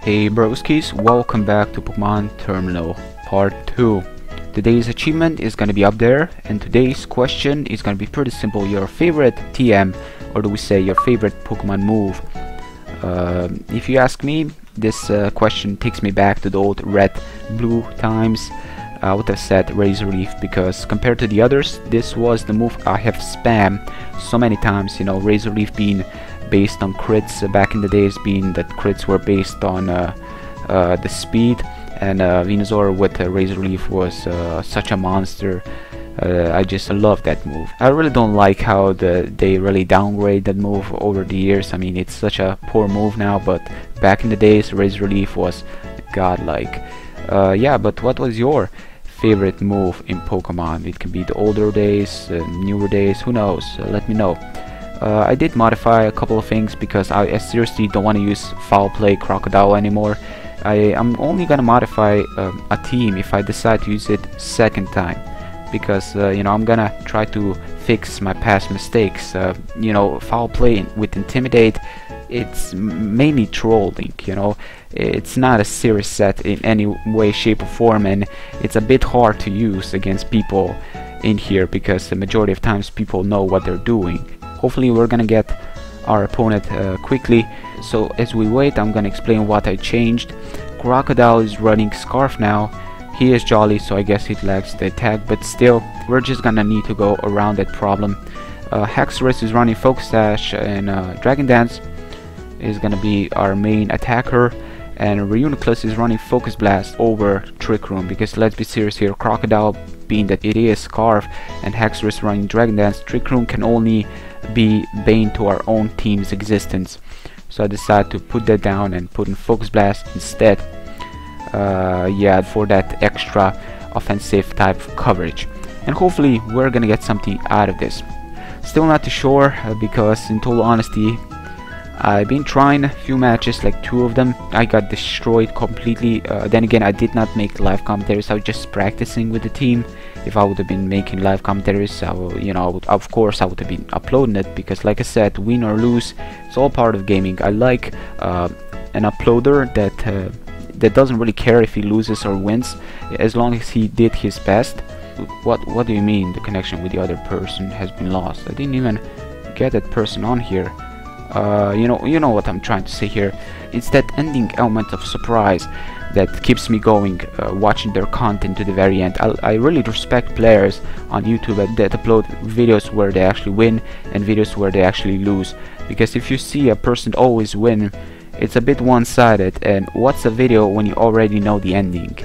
Hey broskies, welcome back to Pokemon Terminal Part 2. Today's achievement is gonna be up there, and today's question is gonna be pretty simple. Your favorite TM, or do we say your favorite Pokemon move? If you ask me, this question takes me back to the old red-blue times. I would have said Razor Leaf, because compared to the others, this was the move I have spammed so many times. You know, Razor Leaf being based on crits back in the days, being that crits were based on the speed, and Venusaur with Razor Leaf was such a monster. I just love that move. I really don't like how they really downgrade that move over the years. I mean, it's such a poor move now, but back in the days, Razor Leaf was godlike. Yeah, but what was your favorite move in Pokemon? It can be the older days, newer days, who knows? Let me know. I did modify a couple of things because I seriously don't want to use Foul Play Crocodile anymore. I'm only gonna modify a team if I decide to use it second time, because you know, I'm gonna try to fix my past mistakes. You know, Foul Play with Intimidate, it's mainly trolling, you know. It's not a serious set in any way, shape or form, and it's a bit hard to use against people in here because the majority of times people know what they're doing. Hopefully we're gonna get our opponent quickly, so as we wait, I'm gonna explain what I changed. Crocodile is running Scarf now. He is jolly, so I guess he lacks the attack, but still, we're just gonna need to go around that problem. Haxorus is running Focus Sash, and Dragon Dance is gonna be our main attacker, and Reuniclus is running Focus Blast over Trick Room, because let's be serious here, Crocodile being that it is Scarf and Haxorus running Dragon Dance, Trick Room can only be bane to our own team's existence. So I decided to put that down and put in Focus Blast instead. Yeah, for that extra offensive type of coverage, and hopefully we're gonna get something out of this. Still not too sure, because in total honesty, I've been trying a few matches, like 2 of them. I got destroyed completely. Then again, I did not make live commentaries. I was just practicing with the team. If I would have been making live commentaries, you know, of course I would have been uploading it, because like I said, win or lose, it's all part of gaming. I like an uploader that doesn't really care if he loses or wins, as long as he did his best. What do you mean the connection with the other person has been lost? I didn't even get that person on here. You know what I'm trying to say here. It's that ending element of surprise that keeps me going, watching their content to the very end. I really respect players on YouTube that upload videos where they actually win and videos where they actually lose, because if you see a person always win, it's a bit one-sided, and what's a video when you already know the ending?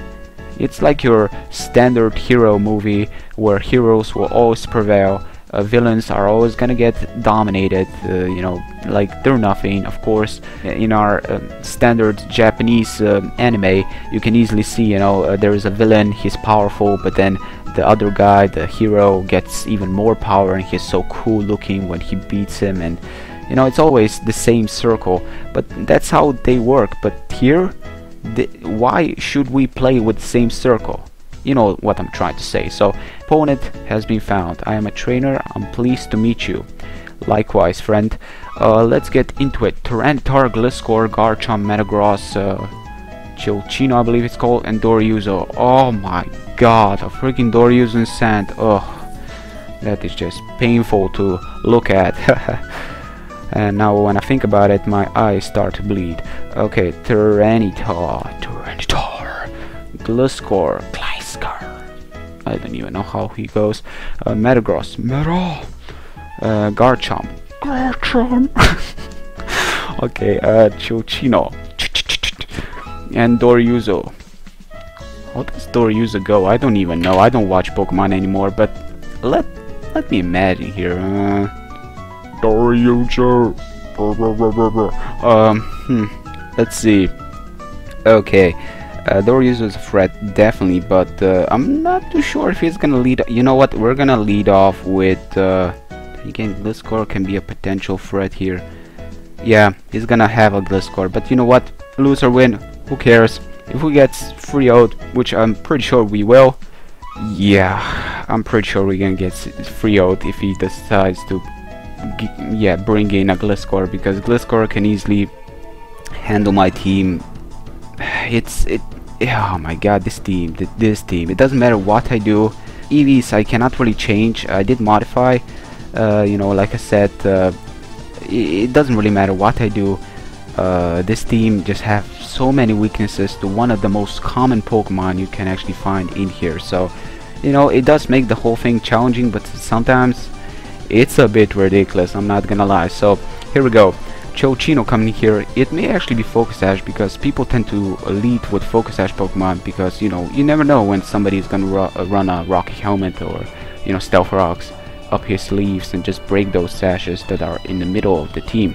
It's like your standard hero movie where heroes will always prevail. Villains are always gonna get dominated, you know, like they're nothing. Of course, in our standard Japanese anime, you can easily see, you know, there is a villain, he's powerful, but then the other guy, the hero, gets even more power, and he's so cool looking when he beats him, and you know, it's always the same circle. But that's how they work. But here, why should we play with the same circle? You know what I'm trying to say. So, opponent has been found. I am a trainer. I'm pleased to meet you. Likewise, friend. Let's get into it. Tyranitar, Gliscor, Garchomp, Metagross, Chilchino, I believe it's called, and Doryuzo. Oh my god, a freaking Doryuzo in sand. Oh, that is just painful to look at. And now when I think about it, my eyes start to bleed. Okay, Tyranitar, Gliscor, I don't even know how he goes. Metagross, Garchomp. Okay, Chilchino, and Doryuzo. How does Doryuzo go? I don't even know. I don't watch Pokemon anymore, but let me imagine here. Doryuzo. Let's see. Okay. Doryuzo is a threat, definitely, but I'm not too sure if he's gonna lead. You know what? We're gonna lead off with. Again, Gliscor can be a potential threat here. Yeah, he's gonna have a Gliscor, but you know what? Lose or win, who cares? If we get 3-0, which I'm pretty sure we will. Yeah, I'm pretty sure we're gonna get 3-0 if he decides to. Yeah, bring in a Gliscor, because Gliscor can easily handle my team oh my god, this team, it doesn't matter what I do. EVs I cannot really change. I did modify, you know, like I said, it doesn't really matter what I do. This team just have so many weaknesses to one of the most common Pokemon you can actually find in here. So, you know, it does make the whole thing challenging, but sometimes it's a bit ridiculous, I'm not gonna lie. So here we go. Chochino coming here. It may actually be Focus Sash, because people tend to lead with Focus Sash Pokemon, because, you know, you never know when somebody is gonna run a Rocky Helmet or, you know, Stealth Rocks up his sleeves and just break those sashes that are in the middle of the team.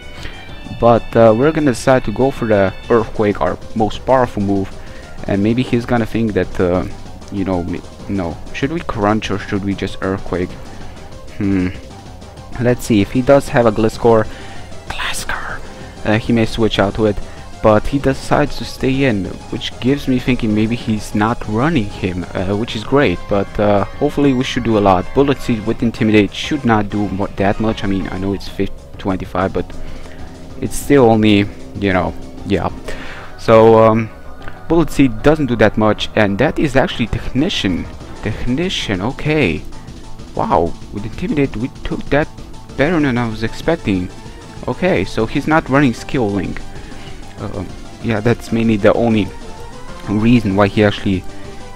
But we're gonna decide to go for the Earthquake, our most powerful move, and maybe he's gonna think that, you know, no, should we Crunch or should we just Earthquake? Let's see. If he does have a Gliscor, he may switch out to it, but he decides to stay in, which gives me thinking maybe he's not running him, which is great. But hopefully we should do a lot. Bullet Seed with Intimidate should not do that much. I mean, I know it's 25, but it's still only, you know, yeah. So Bullet Seed doesn't do that much, and that is actually Technician. Okay, wow, with Intimidate we took that better than I was expecting. Okay, so he's not running Skill Link. Yeah, that's mainly the only reason why he actually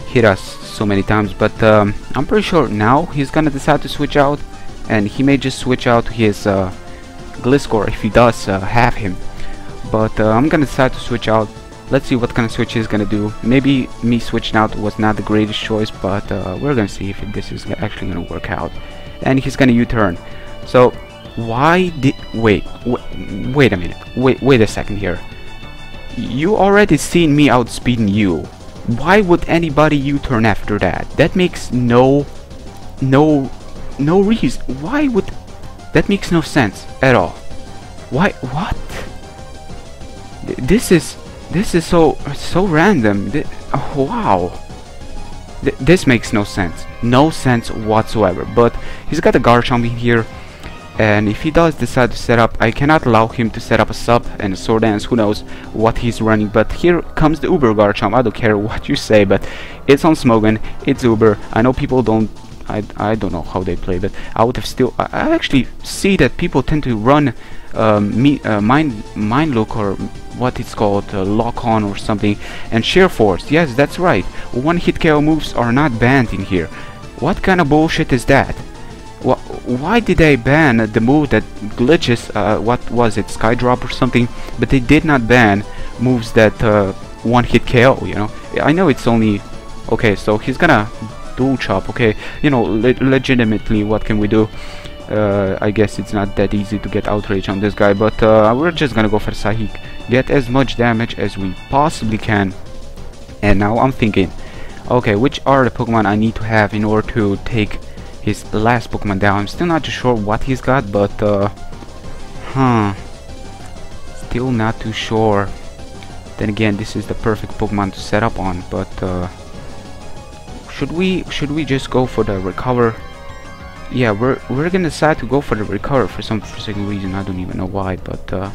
hit us so many times. But I'm pretty sure now he's gonna decide to switch out, and he may just switch out his Gliscor if he does have him. But I'm gonna decide to switch out. Let's see what kind of switch he's gonna do. Maybe me switching out was not the greatest choice, but we're gonna see if this is actually gonna work out. And he's gonna U-turn. So why did wait a minute, wait a second here. You already seen me outspeeding you. Why would anybody U-turn after that? That makes no reason. Why would that? Makes no sense at all. Why? What? This is so random. Oh, wow. This makes no sense whatsoever. But he's got a Garchomp in here, and if he does decide to set up, I cannot allow him to set up a sub and a Sword Dance. Who knows what he's running. But here comes the Uber Garchomp. I don't care what you say, but it's on Smogon, it's Uber. I know people don't, I don't know how they play, but I would have still, I actually see that people tend to run Mind Look, or what it's called, Lock On or something, and Sheer Force. Yes, that's right, one hit KO moves are not banned in here. What kind of bullshit is that? Why did they ban the move that glitches, what was it, Skydrop or something, but they did not ban moves that one hit KO, you know? I know it's only, okay, so he's gonna dual chop, okay, you know, legitimately, what can we do? I guess it's not that easy to get Outrage on this guy, but we're just gonna go for Psychic, get as much damage as we possibly can. And now I'm thinking, okay, which are the Pokemon I need to have in order to take his last Pokemon down? I'm still not too sure what he's got, but still not too sure. Then again, this is the perfect Pokemon to set up on, but should we just go for the Recover? Yeah, we're gonna decide to go for the Recover for some freaking reason. I don't even know why, but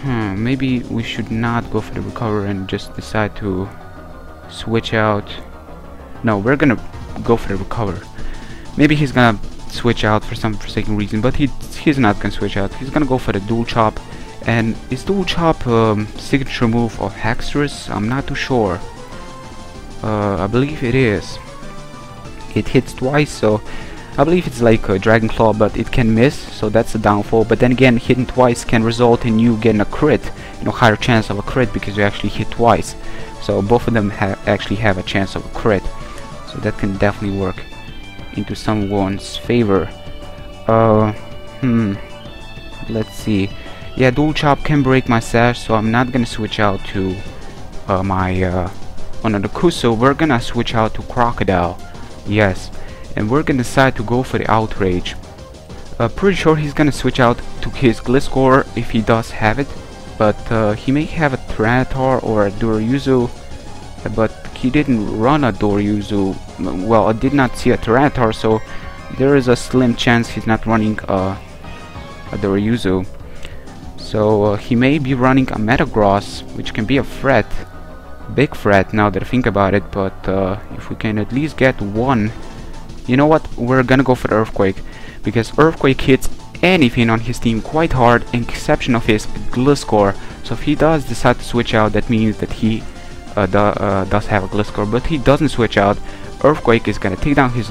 maybe we should not go for the Recover and just decide to switch out. No, we're gonna go for the Recover. Maybe he's gonna switch out for some forsaken reason, but he's not gonna switch out. He's gonna go for the Dual Chop. And is Dual Chop signature move of Haxorus? I'm not too sure. I believe it is. It hits twice, so I believe it's like a Dragon Claw, but it can miss, so that's a downfall. But then again, hitting twice can result in you getting a crit, you know, higher chance of a crit because you actually hit twice. So both of them actually have a chance of a crit, so that can definitely work into someone's favor. Let's see. Yeah, Dual Chop can break my sash, so I'm not gonna switch out to my another Kuso. We're gonna switch out to Crocodile. Yes, and we're gonna decide to go for the Outrage. Pretty sure he's gonna switch out to his Gliscor if he does have it, but he may have a Tyranitar or a Doryuzu, but he didn't run a Doryuzu. Well, I did not see a Tyranitar, so there is a slim chance he's not running a Doryuzu. So he may be running a Metagross, which can be a threat, big threat now that I think about it. But if we can at least get one, you know what, we're gonna go for the Earthquake, because Earthquake hits anything on his team quite hard, exception of his Gliscor. So if he does decide to switch out, that means that he does have a Gliscor, but he doesn't switch out. Earthquake is gonna take down his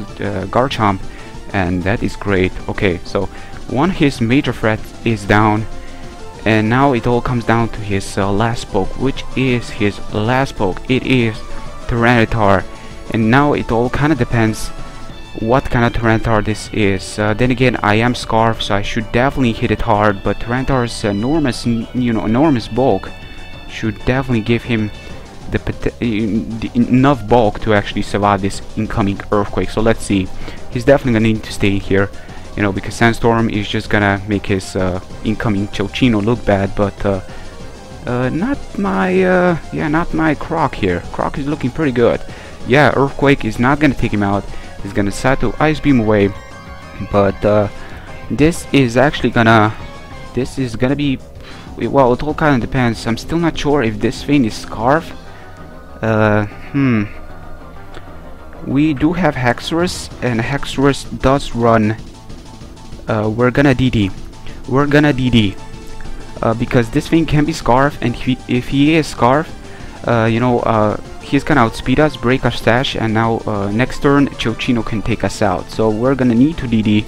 Garchomp, and that is great. Okay, so one his major threat is down, and now it all comes down to his last poke. Which is his last poke? It is Tyranitar, and now it all kind of depends what kind of Tyranitar this is. Then again, I am Scarf, so I should definitely hit it hard, but Tyranitar's enormous, enormous bulk should definitely give him the enough bulk to actually survive this incoming Earthquake. So let's see. He's definitely gonna need to stay here, you know, because Sandstorm is just gonna make his incoming Chochino look bad. But not my Croc here. Croc is looking pretty good. Yeah, Earthquake is not gonna take him out. He's gonna decide to Ice Beam away, but this is gonna be, well, it all kind of depends. I'm still not sure if this thing is Scarf. We do have Hexorus, and Hexorus does run. We're gonna DD. Because this thing can be Scarf, and if he is Scarf, he's gonna outspeed us, break our stash, and now next turn Chochino can take us out. So we're gonna need to DD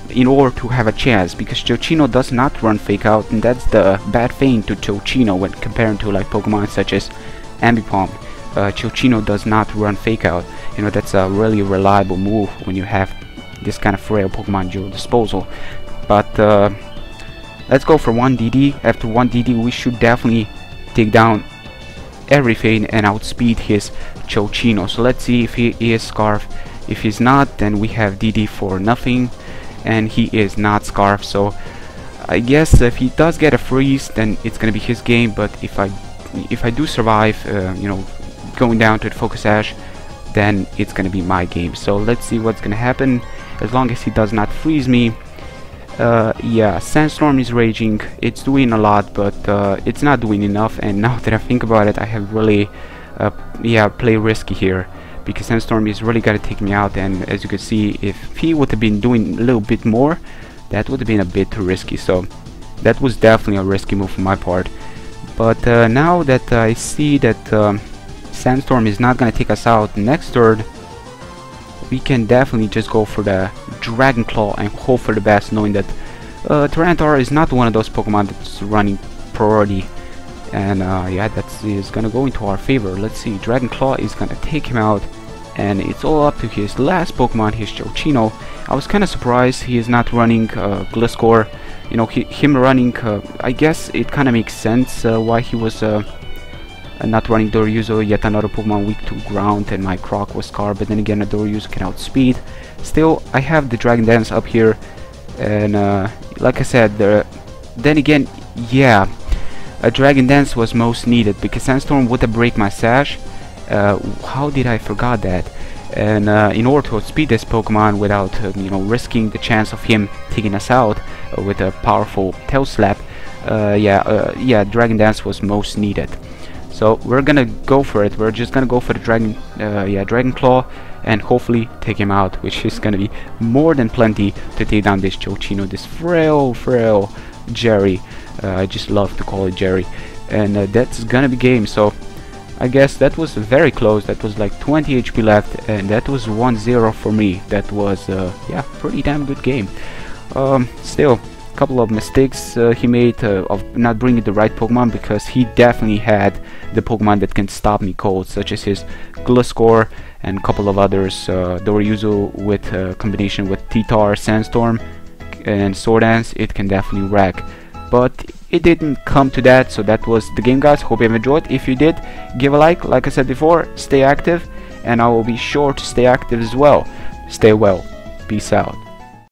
in order to have a chance, because Chochino does not run Fake Out, and that's the bad thing to Chochino when comparing to like Pokemon such as Ambipom. Chochino does not run Fake Out. You know, that's a really reliable move when you have this kind of frail Pokemon at your disposal. But let's go for 1 DD. After 1 DD, we should definitely take down everything and outspeed his Chochino. So let's see if he is Scarf. If he's not, then we have DD for nothing, and he is not Scarf. So I guess if he does get a freeze, then it's gonna be his game. But if I do survive, going down to the Focus Ash, then it's gonna be my game. So let's see what's gonna happen. As long as he does not freeze me. Yeah, Sandstorm is raging. It's doing a lot, but it's not doing enough. And now that I think about it, I have really play risky here, because Sandstorm is really gonna take me out. And as you can see, if he would have been doing a little bit more, that would have been a bit too risky. So that was definitely a risky move on my part. But now that I see that Sandstorm is not gonna take us out next turn, we can definitely just go for the Dragon Claw and hope for the best, knowing that Tyranitar is not one of those Pokemon that's running priority. And yeah, that is gonna go into our favor. Let's see, Dragon Claw is gonna take him out, and it's all up to his last Pokemon, his Chochino. I was kind of surprised he is not running Gliscor. You know, him running, I guess it kind of makes sense why he was not running Doryuzo, yet another Pokemon weak to ground, and my Croc was Scar. But then again, a Doryuzo can outspeed. Still, I have the Dragon Dance up here, and like I said, then again, yeah, a Dragon Dance was most needed, because Sandstorm would have break my sash. How did I forgot that? And in order to outspeed this Pokemon without risking the chance of him taking us out with a powerful Tail Slap, Dragon Dance was most needed. So we're gonna go for it. We're just gonna go for the Dragon Claw, and hopefully take him out, which is gonna be more than plenty to take down this Chochino, this frail Jerry. I just love to call it Jerry. And that's gonna be game. So I guess that was very close. That was like 20 HP left, and that was 1-0 for me. That was pretty damn good game. Still, a couple of mistakes he made of not bringing the right Pokemon, because he definitely had the Pokemon that can stop me cold, such as his Gliscor and a couple of others. Doryuzo with combination with T-Tar, Sandstorm, and Sword Dance, it can definitely wreck. But it didn't come to that, so that was the game, guys. Hope you have enjoyed. If you did, give a like. Like I said before, stay active, and I will be sure to stay active as well. Stay well. Peace out.